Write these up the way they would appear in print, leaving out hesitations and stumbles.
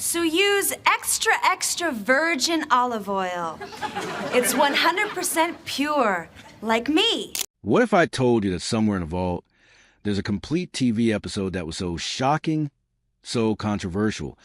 So use extra, extra virgin olive oil. It's 100% pure, like me. What if I told you that somewhere in a vault, there's a complete TV episode that was so shocking, so controversial,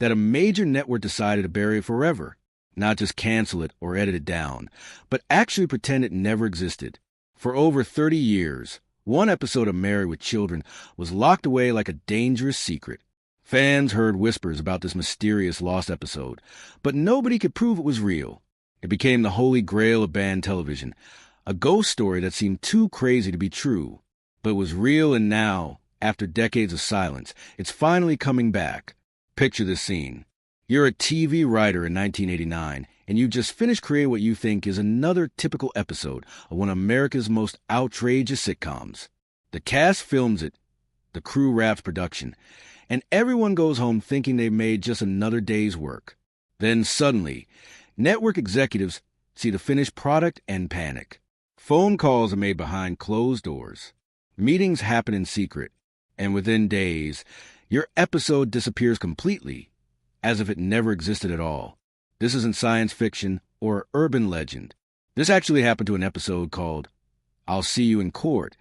that a major network decided to bury it forever? Not just cancel it or edit it down, but actually pretend it never existed. For over 30 years, one episode of Married with Children was locked away like a dangerous secret. Fans heard whispers about this mysterious lost episode, but nobody could prove it was real. It became the holy grail of banned television, a ghost story that seemed too crazy to be true, but was real, and now, after decades of silence, it's finally coming back. Picture this scene. You're a TV writer in 1989, and you just finished creating what you think is another typical episode of one of America's most outrageous sitcoms. The cast films it, the crew wraps production, and everyone goes home thinking they've made just another day's work. Then suddenly, network executives see the finished product and panic. Phone calls are made behind closed doors. Meetings happen in secret, and within days, your episode disappears completely, as if it never existed at all. This isn't science fiction or urban legend. This actually happened to an episode called I'll See You in Court,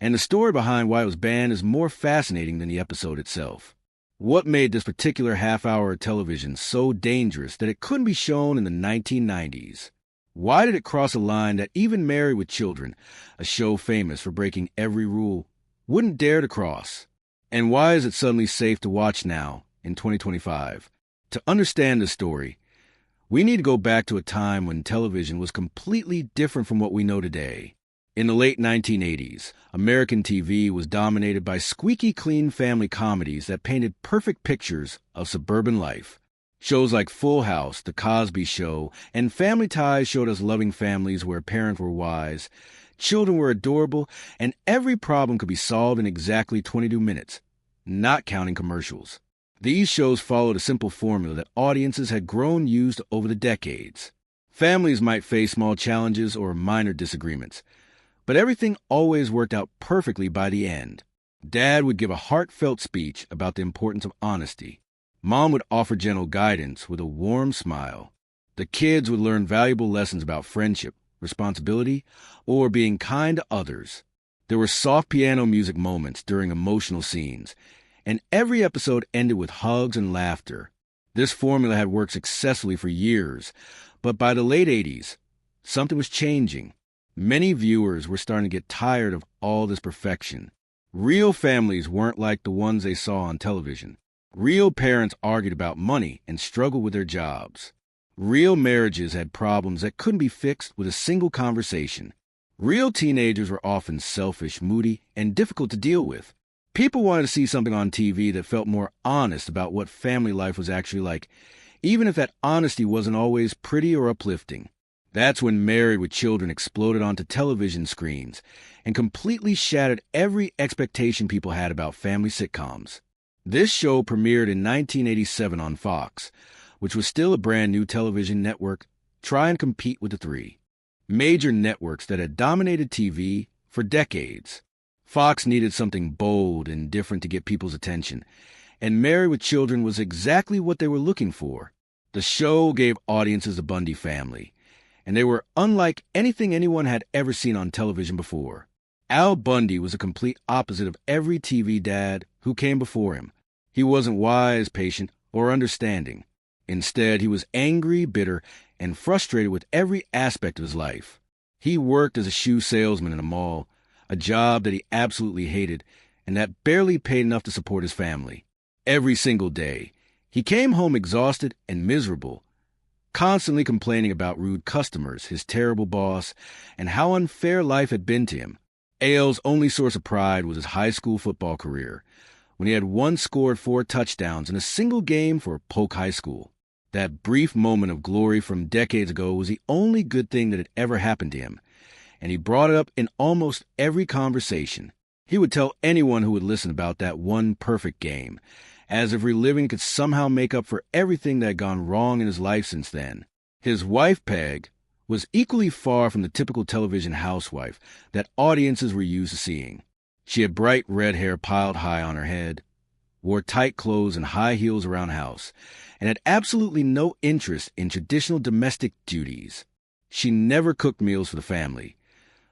and the story behind why it was banned is more fascinating than the episode itself. What made this particular half-hour of television so dangerous that it couldn't be shown in the 1990s? Why did it cross a line that even Married with Children, a show famous for breaking every rule, wouldn't dare to cross? And why is it suddenly safe to watch now, in 2025? To understand this story, we need to go back to a time when television was completely different from what we know today. In the late 1980s, American TV was dominated by squeaky clean family comedies that painted perfect pictures of suburban life. Shows like Full House, The Cosby Show, and Family Ties showed us loving families where parents were wise, children were adorable, and every problem could be solved in exactly 22 minutes, not counting commercials. These shows followed a simple formula that audiences had grown used over the decades. Families might face small challenges or minor disagreements, but everything always worked out perfectly by the end. Dad would give a heartfelt speech about the importance of honesty. Mom would offer gentle guidance with a warm smile. The kids would learn valuable lessons about friendship, responsibility, or being kind to others. There were soft piano music moments during emotional scenes, and every episode ended with hugs and laughter. This formula had worked successfully for years, but by the late 80s, something was changing. Many viewers were starting to get tired of all this perfection. Real families weren't like the ones they saw on television. Real parents argued about money and struggled with their jobs. Real marriages had problems that couldn't be fixed with a single conversation. Real teenagers were often selfish, moody, and difficult to deal with. People wanted to see something on TV that felt more honest about what family life was actually like, even if that honesty wasn't always pretty or uplifting. That's when Married with Children exploded onto television screens and completely shattered every expectation people had about family sitcoms. This show premiered in 1987 on Fox, which was still a brand new television network trying to compete with the three major networks that had dominated TV for decades. Fox needed something bold and different to get people's attention, and Married with Children was exactly what they were looking for. The show gave audiences the Bundy family, and they were unlike anything anyone had ever seen on television before. Al Bundy was a complete opposite of every TV dad who came before him. He wasn't wise, patient, or understanding. Instead, he was angry, bitter, and frustrated with every aspect of his life. He worked as a shoe salesman in a mall, a job that he absolutely hated and that barely paid enough to support his family. Every single day, he came home exhausted and miserable, constantly complaining about rude customers, his terrible boss, and how unfair life had been to him. Al's only source of pride was his high school football career, when he had once scored 4 touchdowns in a single game for Polk High School. That brief moment of glory from decades ago was the only good thing that had ever happened to him, and he brought it up in almost every conversation. He would tell anyone who would listen about that one perfect game, as if reliving could somehow make up for everything that had gone wrong in his life since then. His wife, Peg, was equally far from the typical television housewife that audiences were used to seeing. She had bright red hair piled high on her head, wore tight clothes and high heels around the house, and had absolutely no interest in traditional domestic duties. She never cooked meals for the family,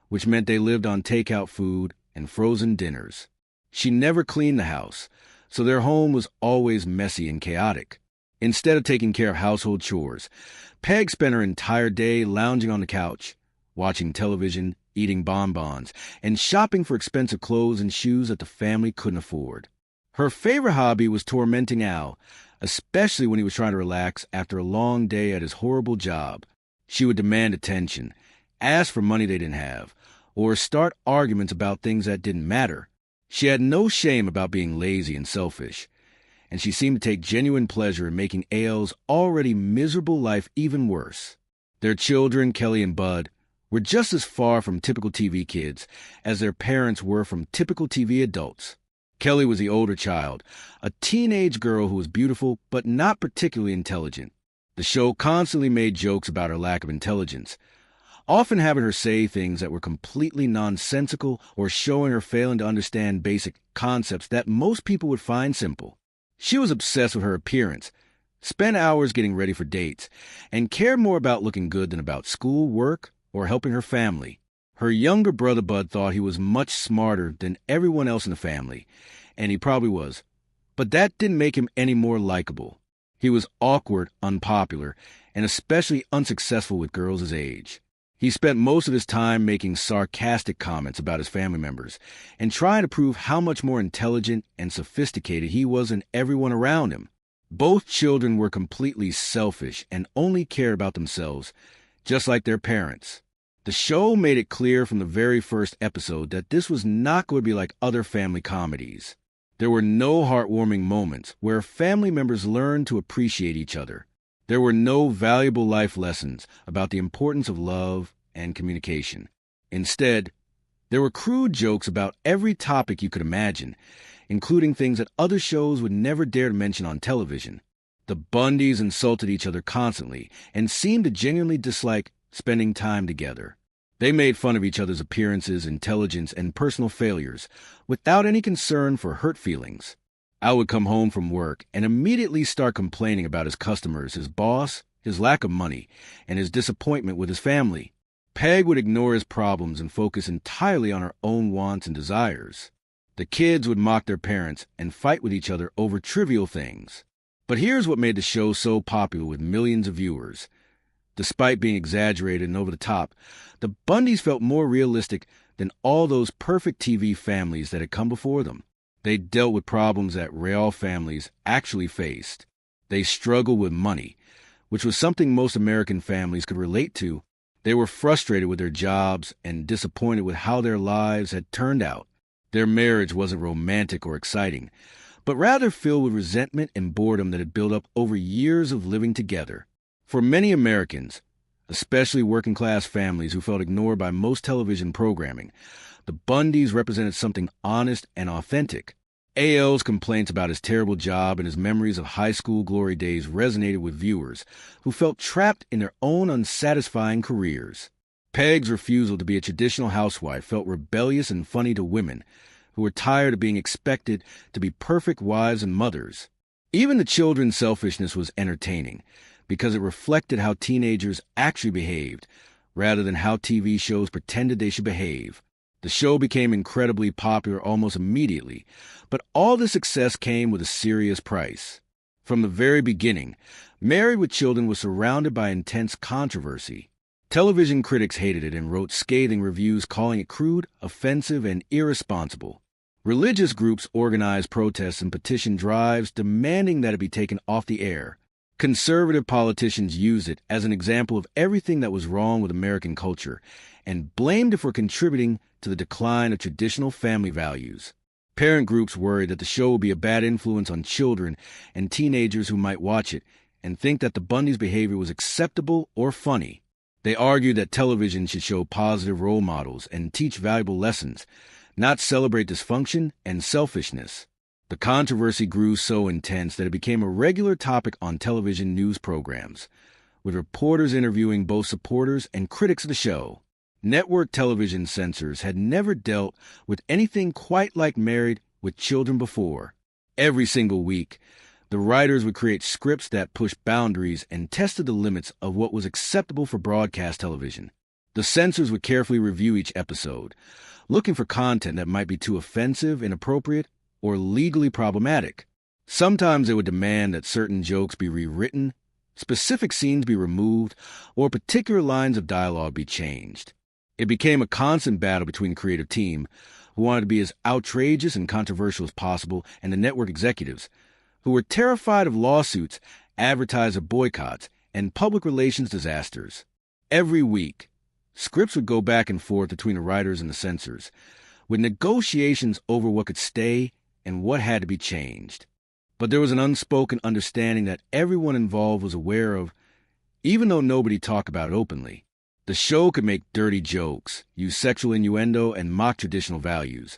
which meant they lived on takeout food and frozen dinners. She never cleaned the house, so their home was always messy and chaotic. Instead of taking care of household chores, Peg spent her entire day lounging on the couch, watching television, eating bonbons, and shopping for expensive clothes and shoes that the family couldn't afford. Her favorite hobby was tormenting Al, especially when he was trying to relax after a long day at his horrible job. She would demand attention, ask for money they didn't have, or start arguments about things that didn't matter. She had no shame about being lazy and selfish, and she seemed to take genuine pleasure in making Al's already miserable life even worse. Their children, Kelly and Bud, were just as far from typical TV kids as their parents were from typical TV adults. Kelly was the older child, a teenage girl who was beautiful but not particularly intelligent. The show constantly made jokes about her lack of intelligence, often having her say things that were completely nonsensical or showing her failing to understand basic concepts that most people would find simple. She was obsessed with her appearance, spent hours getting ready for dates, and cared more about looking good than about school, work, or helping her family. Her younger brother Bud thought he was much smarter than everyone else in the family, and he probably was. But that didn't make him any more likable. He was awkward, unpopular, and especially unsuccessful with girls his age. He spent most of his time making sarcastic comments about his family members and trying to prove how much more intelligent and sophisticated he was than everyone around him. Both children were completely selfish and only cared about themselves, just like their parents. The show made it clear from the very first episode that this was not going to be like other family comedies. There were no heartwarming moments where family members learned to appreciate each other. There were no valuable life lessons about the importance of love and communication. Instead, there were crude jokes about every topic you could imagine, including things that other shows would never dare to mention on television. The Bundys insulted each other constantly and seemed to genuinely dislike spending time together. They made fun of each other's appearances, intelligence, and personal failures without any concern for hurt feelings. Al would come home from work and immediately start complaining about his customers, his boss, his lack of money, and his disappointment with his family. Peg would ignore his problems and focus entirely on her own wants and desires. The kids would mock their parents and fight with each other over trivial things. But here's what made the show so popular with millions of viewers. Despite being exaggerated and over the top, the Bundys felt more realistic than all those perfect TV families that had come before them. They dealt with problems that real families actually faced. They struggled with money, which was something most American families could relate to. They were frustrated with their jobs and disappointed with how their lives had turned out. Their marriage wasn't romantic or exciting, but rather filled with resentment and boredom that had built up over years of living together. For many Americans, especially working-class families who felt ignored by most television programming, the Bundys represented something honest and authentic. A.L.'s complaints about his terrible job and his memories of high school glory days resonated with viewers who felt trapped in their own unsatisfying careers. Peg's refusal to be a traditional housewife felt rebellious and funny to women who were tired of being expected to be perfect wives and mothers. Even the children's selfishness was entertaining, because it reflected how teenagers actually behaved, rather than how TV shows pretended they should behave. The show became incredibly popular almost immediately, but all the success came with a serious price. From the very beginning, Married with Children was surrounded by intense controversy. Television critics hated it and wrote scathing reviews calling it crude, offensive, and irresponsible. Religious groups organized protests and petition drives demanding that it be taken off the air. Conservative politicians used it as an example of everything that was wrong with American culture and blamed it for contributing to the decline of traditional family values. Parent groups worried that the show would be a bad influence on children and teenagers who might watch it and think that the Bundys' behavior was acceptable or funny. They argued that television should show positive role models and teach valuable lessons, not celebrate dysfunction and selfishness. The controversy grew so intense that it became a regular topic on television news programs, with reporters interviewing both supporters and critics of the show. Network television censors had never dealt with anything quite like Married with Children before. Every single week, the writers would create scripts that pushed boundaries and tested the limits of what was acceptable for broadcast television. The censors would carefully review each episode, looking for content that might be too offensive, inappropriate, or legally problematic. Sometimes they would demand that certain jokes be rewritten, specific scenes be removed, or particular lines of dialogue be changed. It became a constant battle between the creative team, who wanted to be as outrageous and controversial as possible, and the network executives, who were terrified of lawsuits, advertiser boycotts, and public relations disasters. Every week, scripts would go back and forth between the writers and the censors, with negotiations over what could stay and what had to be changed. But there was an unspoken understanding that everyone involved was aware of, even though nobody talked about it openly. The show could make dirty jokes, use sexual innuendo, and mock traditional values.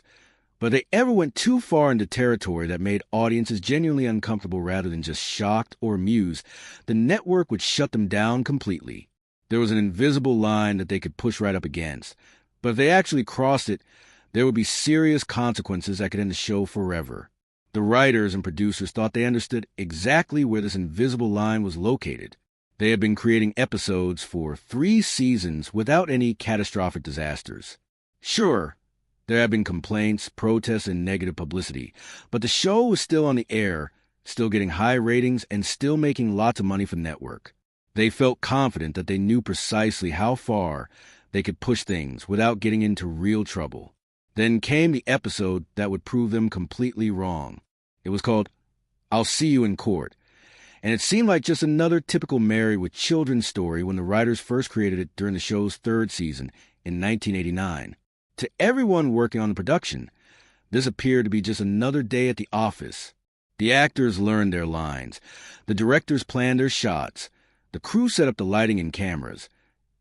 But if they ever went too far into territory that made audiences genuinely uncomfortable rather than just shocked or amused, the network would shut them down completely. There was an invisible line that they could push right up against. But if they actually crossed it, there would be serious consequences that could end the show forever. The writers and producers thought they understood exactly where this invisible line was located. They had been creating episodes for 3 seasons without any catastrophic disasters. Sure, there had been complaints, protests, and negative publicity, but the show was still on the air, still getting high ratings, and still making lots of money for the network. They felt confident that they knew precisely how far they could push things without getting into real trouble. Then came the episode that would prove them completely wrong. It was called I'll See You in Court, and it seemed like just another typical Married with Children story when the writers first created it during the show's 3rd season in 1989. To everyone working on the production, this appeared to be just another day at the office. The actors learned their lines, the directors planned their shots, the crew set up the lighting and cameras,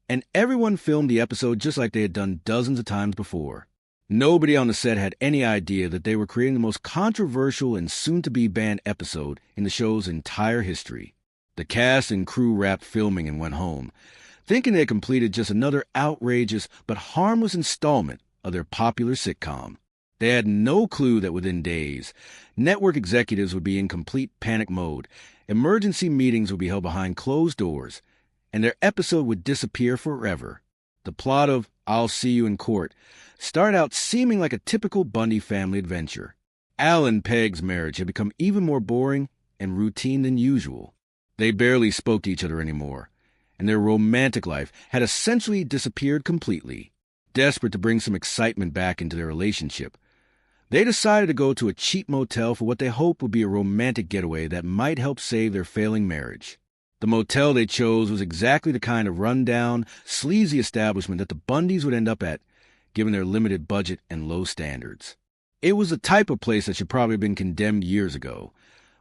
and everyone filmed the episode just like they had done dozens of times before. Nobody on the set had any idea that they were creating the most controversial and soon-to-be banned episode in the show's entire history. The cast and crew wrapped filming and went home, thinking they had completed just another outrageous but harmless installment of their popular sitcom. They had no clue that within days, network executives would be in complete panic mode, emergency meetings would be held behind closed doors, and their episode would disappear forever. The plot of I'll See You in Court started out seeming like a typical Bundy family adventure. Al and Peg's marriage had become even more boring and routine than usual. They barely spoke to each other anymore, and their romantic life had essentially disappeared completely. Desperate to bring some excitement back into their relationship, they decided to go to a cheap motel for what they hoped would be a romantic getaway that might help save their failing marriage. The motel they chose was exactly the kind of rundown, sleazy establishment that the Bundys would end up at, given their limited budget and low standards. It was the type of place that should probably have been condemned years ago,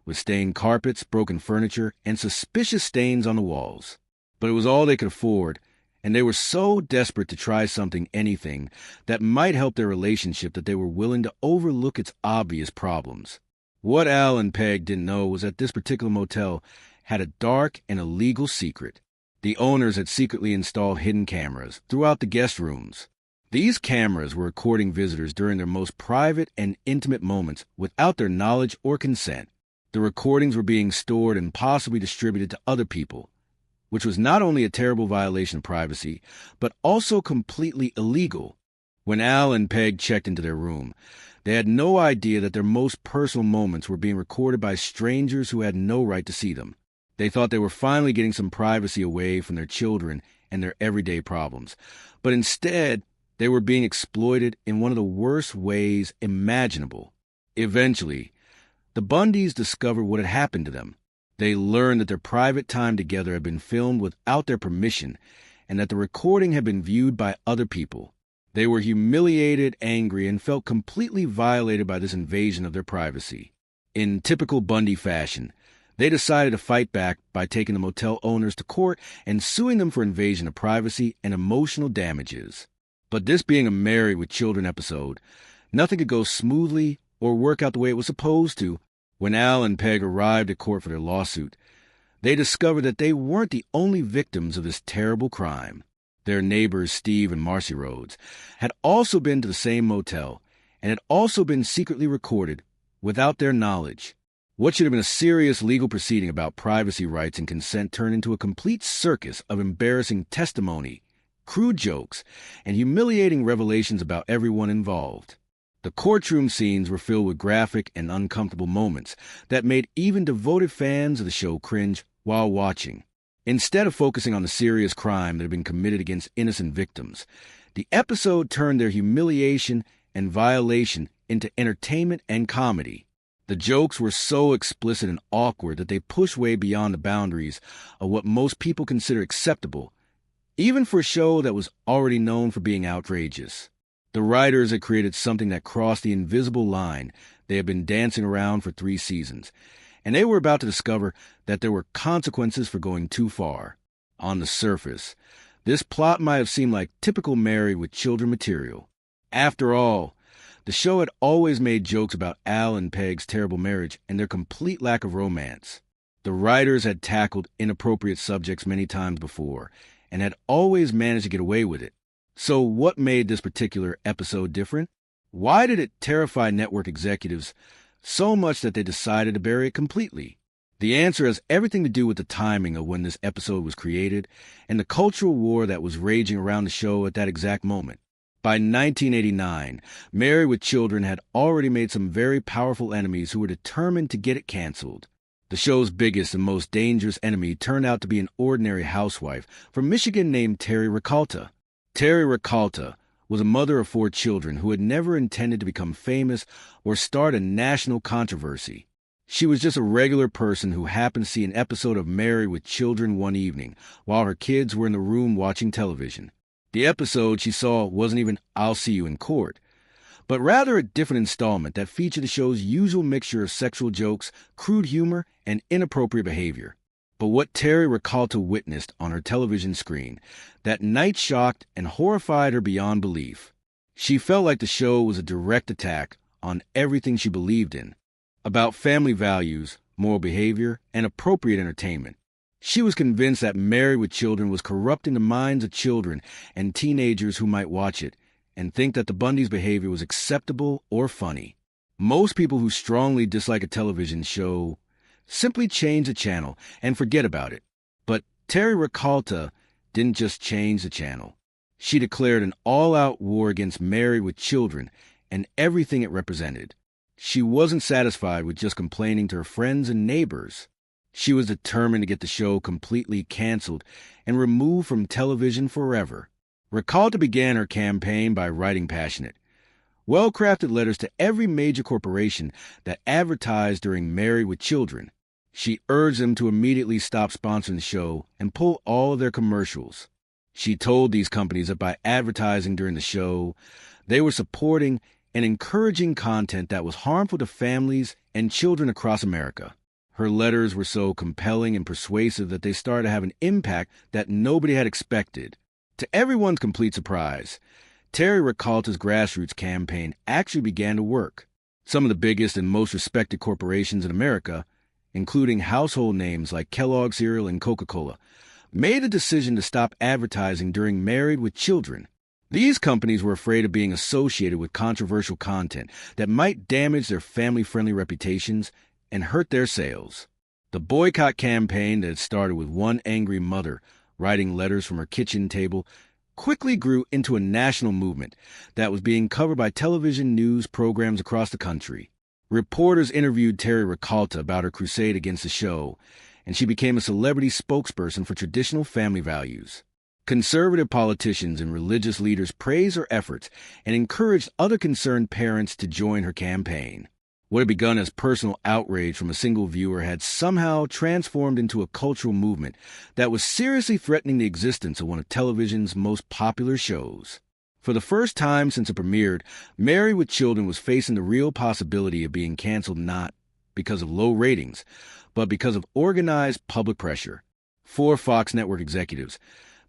with stained carpets, broken furniture, and suspicious stains on the walls. But it was all they could afford, and they were so desperate to try anything that might help their relationship that they were willing to overlook its obvious problems. What Al and Peg didn't know was that this particular motel had a dark and illegal secret. The owners had secretly installed hidden cameras throughout the guest rooms. These cameras were recording visitors during their most private and intimate moments without their knowledge or consent. The recordings were being stored and possibly distributed to other people, which was not only a terrible violation of privacy, but also completely illegal. When Al and Peg checked into their room, they had no idea that their most personal moments were being recorded by strangers who had no right to see them. They thought they were finally getting some privacy away from their children and their everyday problems, but instead, they were being exploited in one of the worst ways imaginable. Eventually, the Bundys discovered what had happened to them. They learned that their private time together had been filmed without their permission, and that the recording had been viewed by other people. They were humiliated, angry, and felt completely violated by this invasion of their privacy. In typical Bundy fashion, they decided to fight back by taking the motel owners to court and suing them for invasion of privacy and emotional damages. But this being a Married with Children episode, nothing could go smoothly or work out the way it was supposed to. When Al and Peg arrived at court for their lawsuit, they discovered that they weren't the only victims of this terrible crime. Their neighbors, Steve and Marcy Rhodes, had also been to the same motel and had also been secretly recorded without their knowledge. What should have been a serious legal proceeding about privacy rights and consent turned into a complete circus of embarrassing testimony, crude jokes, and humiliating revelations about everyone involved. The courtroom scenes were filled with graphic and uncomfortable moments that made even devoted fans of the show cringe while watching. Instead of focusing on the serious crime that had been committed against innocent victims, the episode turned their humiliation and violation into entertainment and comedy. The jokes were so explicit and awkward that they pushed way beyond the boundaries of what most people consider acceptable, even for a show that was already known for being outrageous. The writers had created something that crossed the invisible line they had been dancing around for 3 seasons, and they were about to discover that there were consequences for going too far. On the surface, this plot might have seemed like typical Married with Children material. After all, the show had always made jokes about Al and Peg's terrible marriage and their complete lack of romance. The writers had tackled inappropriate subjects many times before and had always managed to get away with it. So what made this particular episode different? Why did it terrify network executives so much that they decided to bury it completely? The answer has everything to do with the timing of when this episode was created and the cultural war that was raging around the show at that exact moment. By 1989, Married with Children had already made some very powerful enemies who were determined to get it canceled. The show's biggest and most dangerous enemy turned out to be an ordinary housewife from Michigan named Terry Rakolta. Terry Rakolta was a mother of 4 children who had never intended to become famous or start a national controversy. She was just a regular person who happened to see an episode of Married with Children one evening while her kids were in the room watching television. The episode she saw wasn't even I'll See You in Court, but rather a different installment that featured the show's usual mixture of sexual jokes, crude humor, and inappropriate behavior. But what Terry Rakolta witnessed on her television screen that night shocked and horrified her beyond belief. She felt like the show was a direct attack on everything she believed in, about family values, moral behavior, and appropriate entertainment. She was convinced that Married with Children was corrupting the minds of children and teenagers who might watch it and think that the Bundys' behavior was acceptable or funny. Most people who strongly dislike a television show simply change the channel and forget about it. But Terry Rakolta didn't just change the channel. She declared an all-out war against Married with Children and everything it represented. She wasn't satisfied with just complaining to her friends and neighbors. She was determined to get the show completely canceled and removed from television forever. Rakolta began her campaign by writing passionate, well-crafted letters to every major corporation that advertised during Married with Children. She urged them to immediately stop sponsoring the show and pull all of their commercials. She told these companies that by advertising during the show, they were supporting and encouraging content that was harmful to families and children across America. Her letters were so compelling and persuasive that they started to have an impact that nobody had expected. To everyone's complete surprise, Terry Rakolta's grassroots campaign actually began to work. Some of the biggest and most respected corporations in America, including household names like Kellogg Cereal and Coca-Cola, made a decision to stop advertising during Married with Children. These companies were afraid of being associated with controversial content that might damage their family-friendly reputations and hurt their sales. The boycott campaign that had started with one angry mother writing letters from her kitchen table quickly grew into a national movement that was being covered by television news programs across the country. Reporters interviewed Terry Rakolta about her crusade against the show, and she became a celebrity spokesperson for traditional family values. Conservative politicians and religious leaders praised her efforts and encouraged other concerned parents to join her campaign. What had begun as personal outrage from a single viewer had somehow transformed into a cultural movement that was seriously threatening the existence of one of television's most popular shows. For the first time since it premiered, Married with Children was facing the real possibility of being canceled not because of low ratings, but because of organized public pressure. For Fox network executives,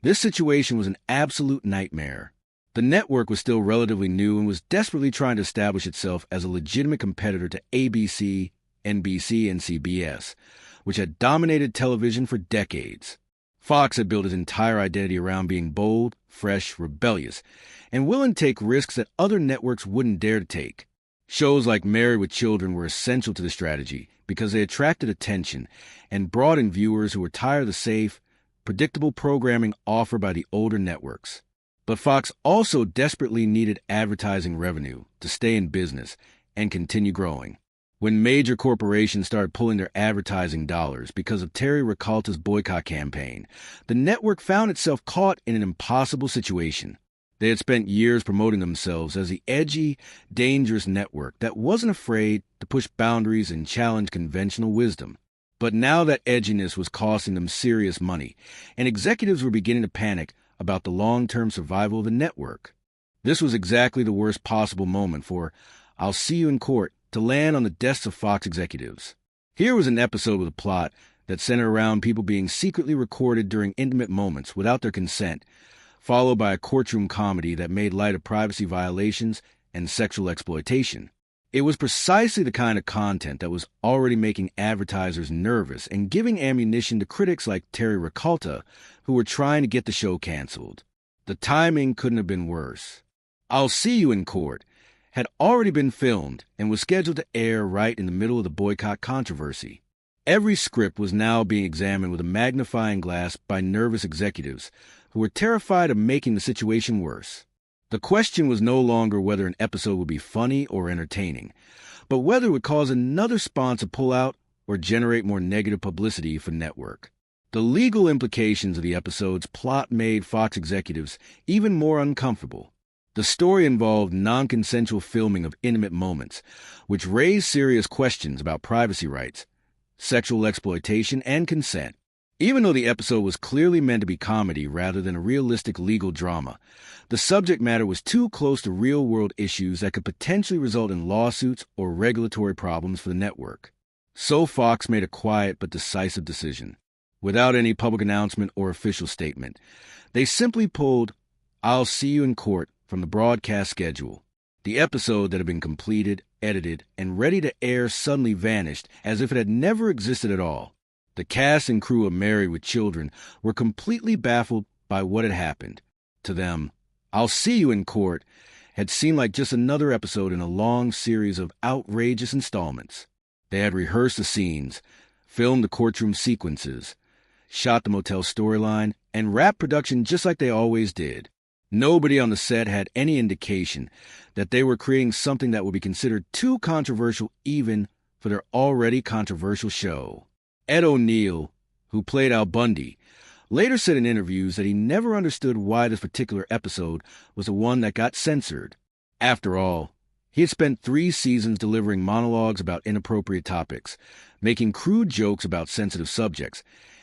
this situation was an absolute nightmare. The network was still relatively new and was desperately trying to establish itself as a legitimate competitor to ABC, NBC, and CBS, which had dominated television for decades. Fox had built its entire identity around being bold, fresh, rebellious, and willing to take risks that other networks wouldn't dare to take. Shows like Married with Children were essential to the strategy because they attracted attention and brought in viewers who were tired of the safe, predictable programming offered by the older networks. But Fox also desperately needed advertising revenue to stay in business and continue growing. When major corporations started pulling their advertising dollars because of Terry Ricalta's boycott campaign, the network found itself caught in an impossible situation. They had spent years promoting themselves as the edgy, dangerous network that wasn't afraid to push boundaries and challenge conventional wisdom. But now that edginess was costing them serious money, and executives were beginning to panic about the long-term survival of the network. This was exactly the worst possible moment for I'll See You in Court to land on the desks of Fox executives. Here was an episode with a plot that centered around people being secretly recorded during intimate moments without their consent, followed by a courtroom comedy that made light of privacy violations and sexual exploitation. It was precisely the kind of content that was already making advertisers nervous and giving ammunition to critics like Terry Ricalta, who were trying to get the show canceled. The timing couldn't have been worse. I'll See You in Court had already been filmed and was scheduled to air right in the middle of the boycott controversy. Every script was now being examined with a magnifying glass by nervous executives who were terrified of making the situation worse. The question was no longer whether an episode would be funny or entertaining, but whether it would cause another sponsor to pull out or generate more negative publicity for the network. The legal implications of the episode's plot made Fox executives even more uncomfortable. The story involved non-consensual filming of intimate moments, which raised serious questions about privacy rights, sexual exploitation, and consent. Even though the episode was clearly meant to be comedy rather than a realistic legal drama, the subject matter was too close to real-world issues that could potentially result in lawsuits or regulatory problems for the network. So Fox made a quiet but decisive decision. Without any public announcement or official statement, they simply pulled I'll See You in Court from the broadcast schedule. The episode that had been completed, edited, and ready to air suddenly vanished as if it had never existed at all. The cast and crew of Married with Children were completely baffled by what had happened. To them, I'll See You in Court had seemed like just another episode in a long series of outrageous installments. They had rehearsed the scenes, filmed the courtroom sequences, shot the motel storyline, and wrapped production just like they always did. Nobody on the set had any indication that they were creating something that would be considered too controversial even for their already controversial show. Ed O'Neill, who played Al Bundy, later said in interviews that he never understood why this particular episode was the one that got censored. After all, he had spent 3 seasons delivering monologues about inappropriate topics, making crude jokes about sensitive subjects,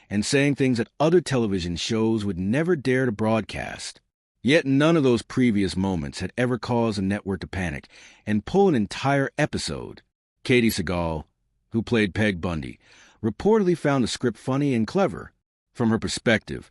and saying things that other television shows would never dare to broadcast. Yet none of those previous moments had ever caused the network to panic and pull an entire episode. Katie Sagal, who played Peg Bundy, reportedly found the script funny and clever. From her perspective,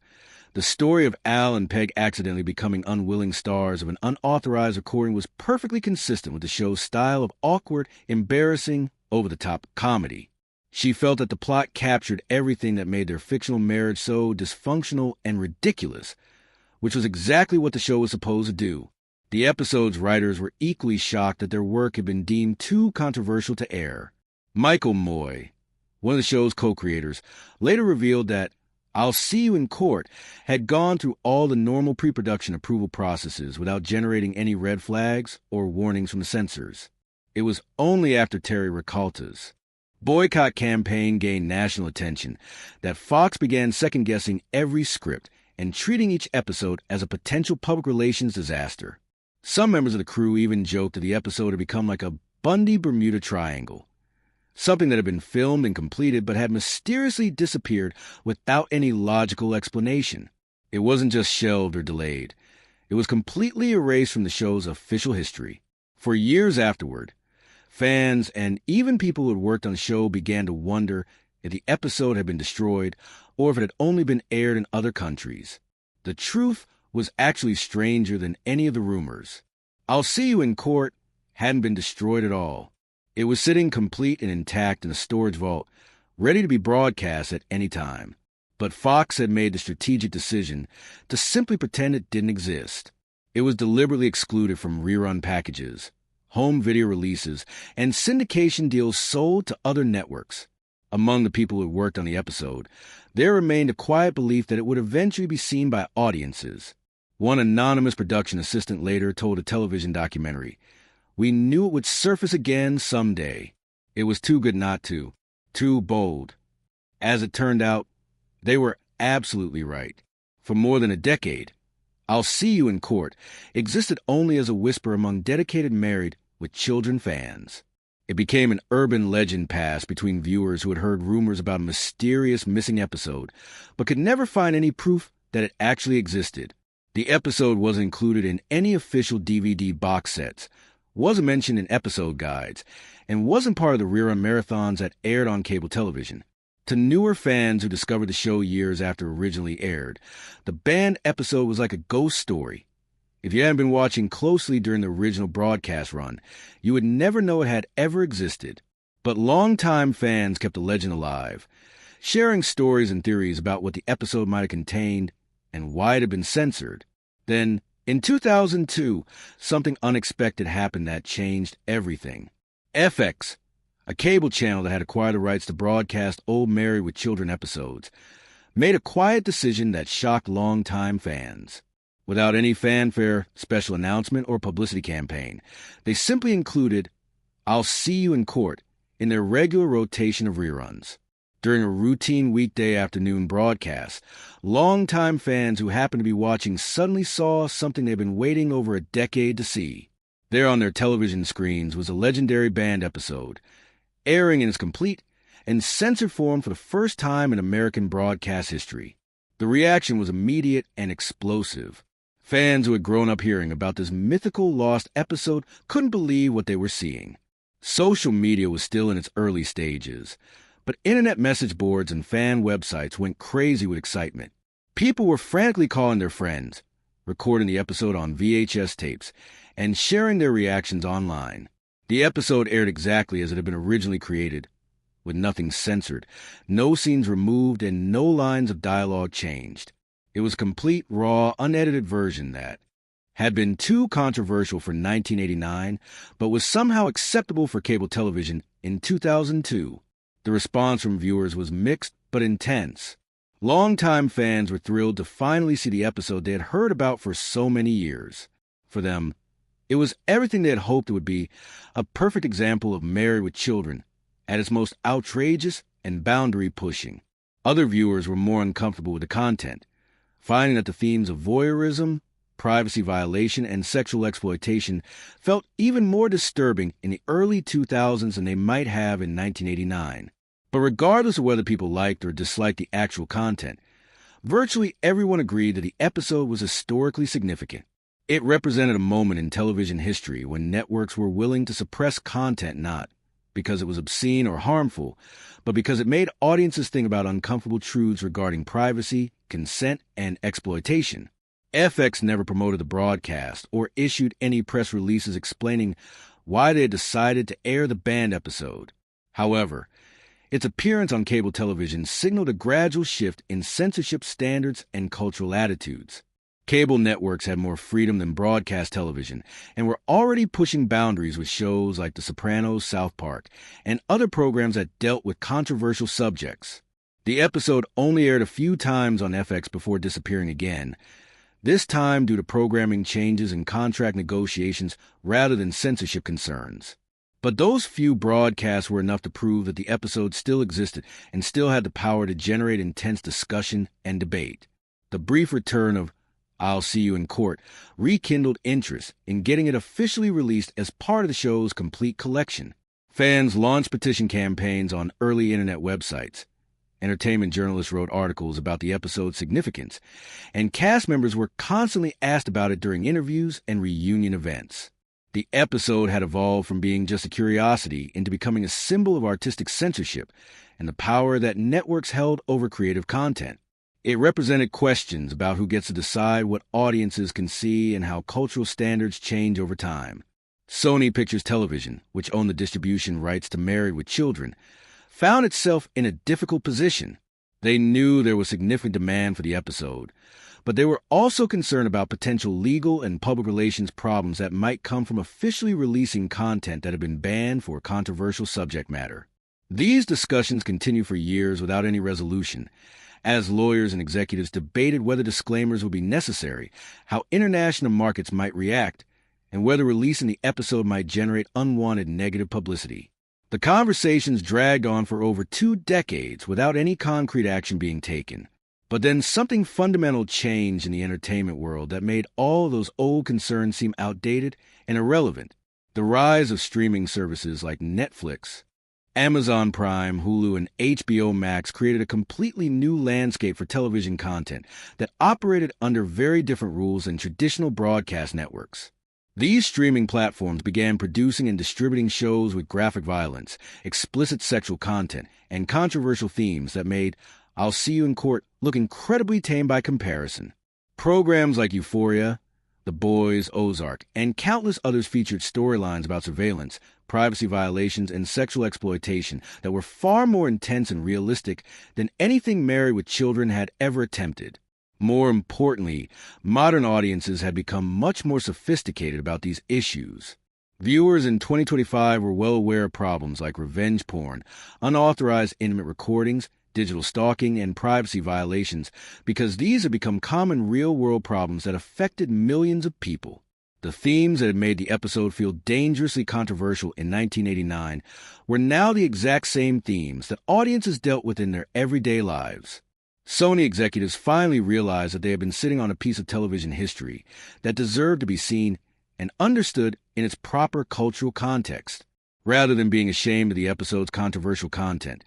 the story of Al and Peg accidentally becoming unwilling stars of an unauthorized recording was perfectly consistent with the show's style of awkward, embarrassing, over-the-top comedy. She felt that the plot captured everything that made their fictional marriage so dysfunctional and ridiculous, which was exactly what the show was supposed to do. The episode's writers were equally shocked that their work had been deemed too controversial to air. Michael Moy, one of the show's co-creators, later revealed that I'll See You in Court had gone through all the normal pre-production approval processes without generating any red flags or warnings from the censors. It was only after Terry Ricalta's boycott campaign gained national attention that Fox began second-guessing every script and treating each episode as a potential public relations disaster. Some members of the crew even joked that the episode had become like a Bundy Bermuda Triangle, something that had been filmed and completed but had mysteriously disappeared without any logical explanation. It wasn't just shelved or delayed. It was completely erased from the show's official history. For years afterward, fans and even people who had worked on the show began to wonder if the episode had been destroyed or if it had only been aired in other countries. The truth was actually stranger than any of the rumors. I'll See You in Court hadn't been destroyed at all. It was sitting complete and intact in a storage vault, ready to be broadcast at any time. But Fox had made the strategic decision to simply pretend it didn't exist. It was deliberately excluded from rerun packages, home video releases, and syndication deals sold to other networks. Among the people who worked on the episode, there remained a quiet belief that it would eventually be seen by audiences. One anonymous production assistant later told a television documentary, "We knew it would surface again someday. It was too good not to, too bold." As it turned out, they were absolutely right. For more than a decade, "I'll See You in Court" existed only as a whisper among dedicated married with children fans. It became an urban legend passed between viewers who had heard rumors about a mysterious missing episode, but could never find any proof that it actually existed. The episode wasn't included in any official DVD box sets, wasn't mentioned in episode guides, and wasn't part of the rerun marathons that aired on cable television. To newer fans who discovered the show years after it originally aired, the banned episode was like a ghost story. If you hadn't been watching closely during the original broadcast run, you would never know it had ever existed. But longtime fans kept the legend alive, sharing stories and theories about what the episode might have contained and why it had been censored. Then, in 2002, something unexpected happened that changed everything. FX, a cable channel that had acquired the rights to broadcast old Married with Children episodes, made a quiet decision that shocked longtime fans. Without any fanfare, special announcement, or publicity campaign, they simply included "I'll See You in Court" in their regular rotation of reruns. During a routine weekday afternoon broadcast, longtime fans who happened to be watching suddenly saw something they'd been waiting over a decade to see. There on their television screens was a legendary band episode, airing in its complete and censored form for the first time in American broadcast history. The reaction was immediate and explosive. Fans who had grown up hearing about this mythical lost episode couldn't believe what they were seeing. Social media was still in its early stages, but internet message boards and fan websites went crazy with excitement. People were frantically calling their friends, recording the episode on VHS tapes, and sharing their reactions online. The episode aired exactly as it had been originally created, with nothing censored, no scenes removed, and no lines of dialogue changed. It was a complete, raw, unedited version that had been too controversial for 1989, but was somehow acceptable for cable television in 2002. The response from viewers was mixed but intense. Longtime fans were thrilled to finally see the episode they had heard about for so many years. For them, it was everything they had hoped it would be, a perfect example of Married with Children, at its most outrageous and boundary-pushing. Other viewers were more uncomfortable with the content, finding that the themes of voyeurism, privacy violation, and sexual exploitation felt even more disturbing in the early 2000s than they might have in 1989. But regardless of whether people liked or disliked the actual content, virtually everyone agreed that the episode was historically significant. It represented a moment in television history when networks were willing to suppress content not because it was obscene or harmful, but because it made audiences think about uncomfortable truths regarding privacy, consent, and exploitation. FX never promoted the broadcast or issued any press releases explaining why they had decided to air the banned episode. However, its appearance on cable television signaled a gradual shift in censorship standards and cultural attitudes. Cable networks had more freedom than broadcast television and were already pushing boundaries with shows like The Sopranos, South Park, and other programs that dealt with controversial subjects. The episode only aired a few times on FX before disappearing again, this time due to programming changes and contract negotiations rather than censorship concerns. But those few broadcasts were enough to prove that the episode still existed and still had the power to generate intense discussion and debate. The brief return of "I'll See You in Court" rekindled interest in getting it officially released as part of the show's complete collection. Fans launched petition campaigns on early internet websites. Entertainment journalists wrote articles about the episode's significance, and cast members were constantly asked about it during interviews and reunion events. The episode had evolved from being just a curiosity into becoming a symbol of artistic censorship and the power that networks held over creative content. It represented questions about who gets to decide what audiences can see and how cultural standards change over time. Sony Pictures Television, which owned the distribution rights to Married with Children, found itself in a difficult position. They knew there was significant demand for the episode, But they were also concerned about potential legal and public relations problems that might come from officially releasing content that had been banned for controversial subject matter. These discussions continued for years without any resolution, as lawyers and executives debated whether disclaimers would be necessary, how international markets might react, and whether releasing the episode might generate unwanted negative publicity. The conversations dragged on for over 2 decades without any concrete action being taken. But then something fundamental changed in the entertainment world that made all those old concerns seem outdated and irrelevant. The rise of streaming services like Netflix, Amazon Prime, Hulu, and HBO Max created a completely new landscape for television content that operated under very different rules than traditional broadcast networks. These streaming platforms began producing and distributing shows with graphic violence, explicit sexual content, and controversial themes that made I'll See You in Court look incredibly tame by comparison. Programs like Euphoria, The Boys, Ozark, and countless others featured storylines about surveillance, privacy violations, and sexual exploitation that were far more intense and realistic than anything Married with Children had ever attempted. More importantly, modern audiences had become much more sophisticated about these issues. Viewers in 2025 were well aware of problems like revenge porn, unauthorized intimate recordings, digital stalking, and privacy violations because these had become common real-world problems that affected millions of people. The themes that had made the episode feel dangerously controversial in 1989 were now the exact same themes that audiences dealt with in their everyday lives. Sony executives finally realized that they had been sitting on a piece of television history that deserved to be seen and understood in its proper cultural context. Rather than being ashamed of the episode's controversial content,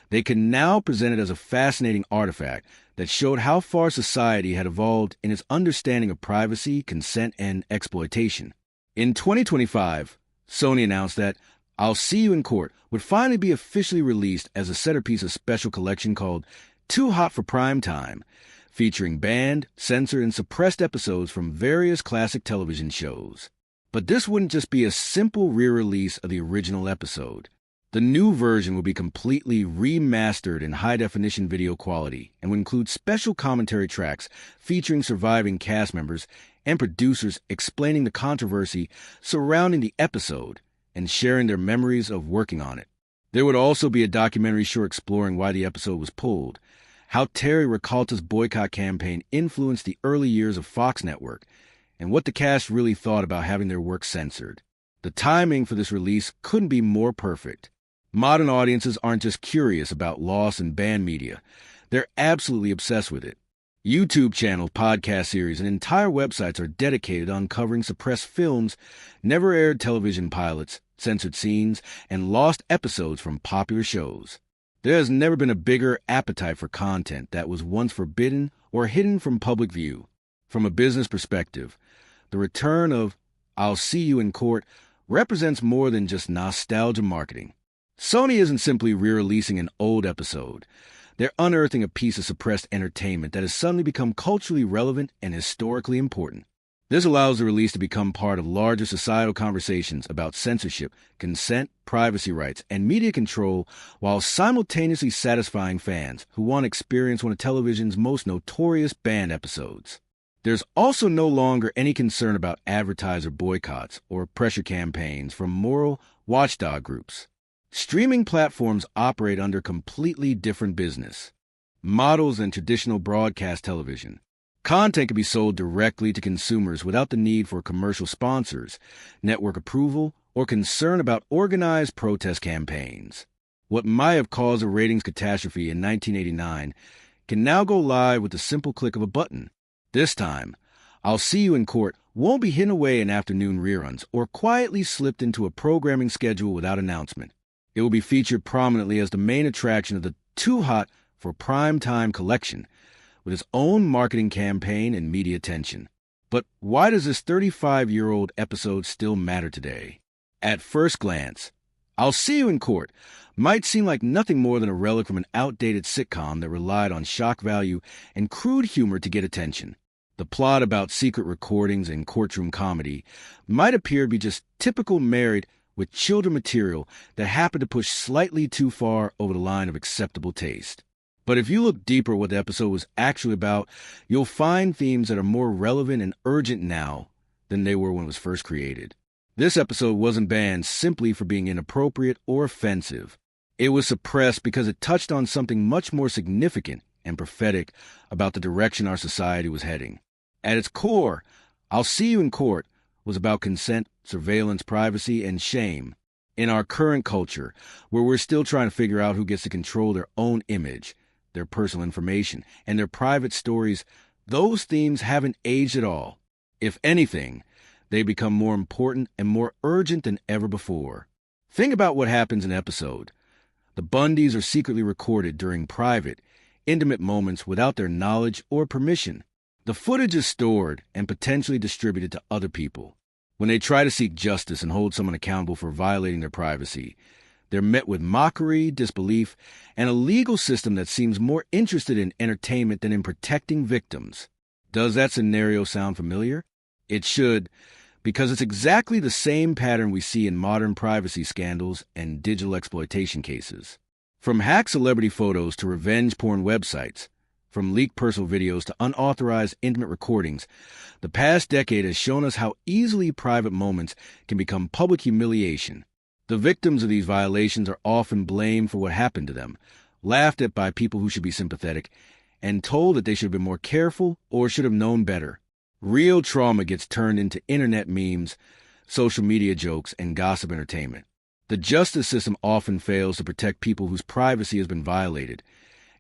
they could now present it as a fascinating artifact that showed how far society had evolved in its understanding of privacy, consent, and exploitation. In 2025, Sony announced that I'll See You in Court would finally be officially released as a centerpiece of special collection called Too Hot for Prime Time, featuring banned, censored, and suppressed episodes from various classic television shows. But this wouldn't just be a simple re-release of the original episode. The new version will be completely remastered in high-definition video quality and will include special commentary tracks featuring surviving cast members and producers explaining the controversy surrounding the episode and sharing their memories of working on it. There would also be a documentary short exploring why the episode was pulled, how Terry Rakolta's boycott campaign influenced the early years of Fox Network, and what the cast really thought about having their work censored. The timing for this release couldn't be more perfect. Modern audiences aren't just curious about lost and banned media. They're absolutely obsessed with it. YouTube channels, podcast series, and entire websites are dedicated to uncovering suppressed films, never-aired television pilots, censored scenes, and lost episodes from popular shows. There has never been a bigger appetite for content that was once forbidden or hidden from public view. From a business perspective, the return of I'll See You in Court represents more than just nostalgia marketing. Sony isn't simply re-releasing an old episode. They're unearthing a piece of suppressed entertainment that has suddenly become culturally relevant and historically important. This allows the release to become part of larger societal conversations about censorship, consent, privacy rights, and media control while simultaneously satisfying fans who want to experience one of television's most notorious banned episodes. There's also no longer any concern about advertiser boycotts or pressure campaigns from moral watchdog groups. Streaming platforms operate under completely different business models than traditional broadcast television. Content can be sold directly to consumers without the need for commercial sponsors, network approval, or concern about organized protest campaigns. What might have caused a ratings catastrophe in 1989 can now go live with the simple click of a button. This time, I'll See You in Court won't be hidden away in afternoon reruns or quietly slipped into a programming schedule without announcement. It will be featured prominently as the main attraction of the Too Hot for Prime Time collection, with its own marketing campaign and media attention. But why does this 35-year-old episode still matter today? At first glance, I'll See You in Court might seem like nothing more than a relic from an outdated sitcom that relied on shock value and crude humor to get attention. The plot about secret recordings and courtroom comedy might appear to be just typical Married with Children material that happened to push slightly too far over the line of acceptable taste. But if you look deeper at what the episode was actually about, you'll find themes that are more relevant and urgent now than they were when it was first created. This episode wasn't banned simply for being inappropriate or offensive. It was suppressed because it touched on something much more significant and prophetic about the direction our society was heading. At its core, I'll See You in Court was about consent, surveillance, privacy, and shame. In our current culture, where we're still trying to figure out who gets to control their own image, their personal information, and their private stories, those themes haven't aged at all. If anything, they become more important and more urgent than ever before. Think about what happens in an episode. The Bundys are secretly recorded during private, intimate moments without their knowledge or permission. The footage is stored and potentially distributed to other people. When they try to seek justice and hold someone accountable for violating their privacy, they're met with mockery, disbelief, and a legal system that seems more interested in entertainment than in protecting victims. Does that scenario sound familiar? It should, because it's exactly the same pattern we see in modern privacy scandals and digital exploitation cases. From hacked celebrity photos to revenge porn websites, from leaked personal videos to unauthorized intimate recordings, the past decade has shown us how easily private moments can become public humiliation. The victims of these violations are often blamed for what happened to them, laughed at by people who should be sympathetic, and told that they should have been more careful or should have known better. Real trauma gets turned into internet memes, social media jokes, and gossip entertainment. The justice system often fails to protect people whose privacy has been violated,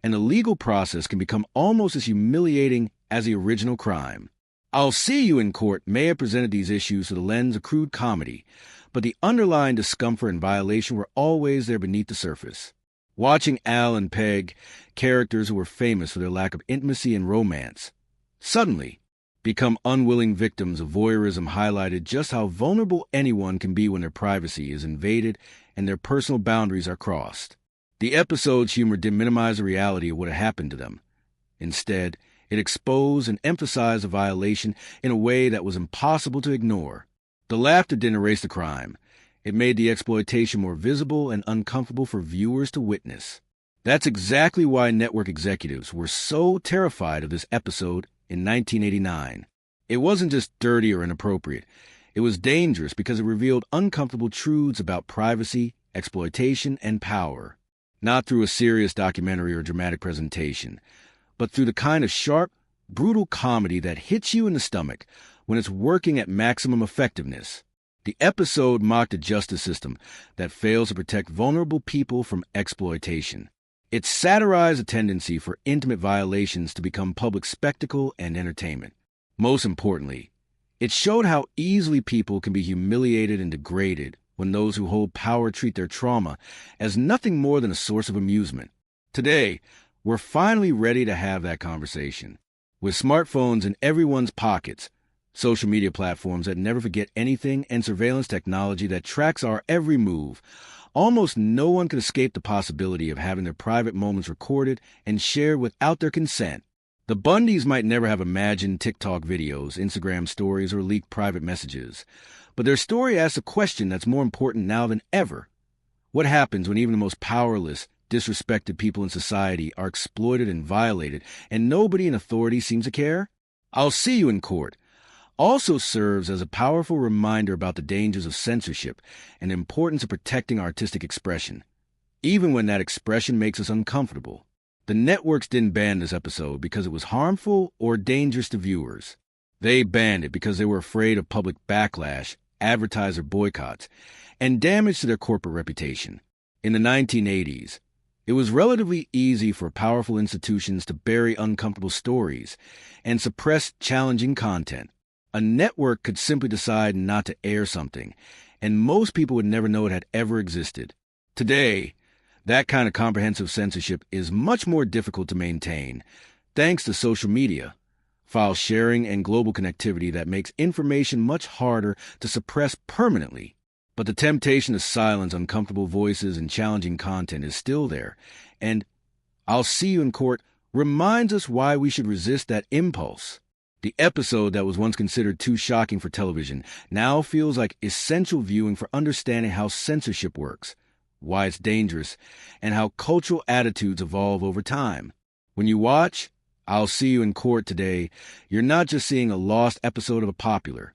and the legal process can become almost as humiliating as the original crime. I'll See You in Court may have presented these issues through the lens of crude comedy, but the underlying discomfort and violation were always there beneath the surface. Watching Al and Peg, characters who were famous for their lack of intimacy and romance, suddenly become unwilling victims of voyeurism highlighted just how vulnerable anyone can be when their privacy is invaded and their personal boundaries are crossed. The episode's humor didn't minimize the reality of what had happened to them. Instead, it exposed and emphasized the violation in a way that was impossible to ignore. The laughter didn't erase the crime. It made the exploitation more visible and uncomfortable for viewers to witness. That's exactly why network executives were so terrified of this episode in 1989. It wasn't just dirty or inappropriate. It was dangerous because it revealed uncomfortable truths about privacy, exploitation, and power. Not through a serious documentary or dramatic presentation, but through the kind of sharp, brutal comedy that hits you in the stomach when it's working at maximum effectiveness. The episode mocked a justice system that fails to protect vulnerable people from exploitation. It satirized a tendency for intimate violations to become public spectacle and entertainment. Most importantly, it showed how easily people can be humiliated and degraded when those who hold power treat their trauma as nothing more than a source of amusement. Today, we're finally ready to have that conversation. With smartphones in everyone's pockets, social media platforms that never forget anything, and surveillance technology that tracks our every move, almost no one can escape the possibility of having their private moments recorded and shared without their consent. The Bundys might never have imagined TikTok videos, Instagram stories, or leaked private messages, but their story asks a question that's more important now than ever. What happens when even the most powerless, disrespected people in society are exploited and violated, and nobody in authority seems to care? I'll See You in Court also serves as a powerful reminder about the dangers of censorship and the importance of protecting artistic expression, even when that expression makes us uncomfortable. The networks didn't ban this episode because it was harmful or dangerous to viewers. They banned it because they were afraid of public backlash, advertiser boycotts, and damage to their corporate reputation. In the 1980s, it was relatively easy for powerful institutions to bury uncomfortable stories and suppress challenging content. A network could simply decide not to air something, and most people would never know it had ever existed. Today, that kind of comprehensive censorship is much more difficult to maintain, thanks to social media, file sharing, and global connectivity that makes information much harder to suppress permanently. But the temptation to silence uncomfortable voices and challenging content is still there, and I'll See You in Court reminds us why we should resist that impulse. The episode that was once considered too shocking for television now feels like essential viewing for understanding how censorship works, why it's dangerous, and how cultural attitudes evolve over time. When you watch I'll See You in Court today, you're not just seeing a lost episode of a popular.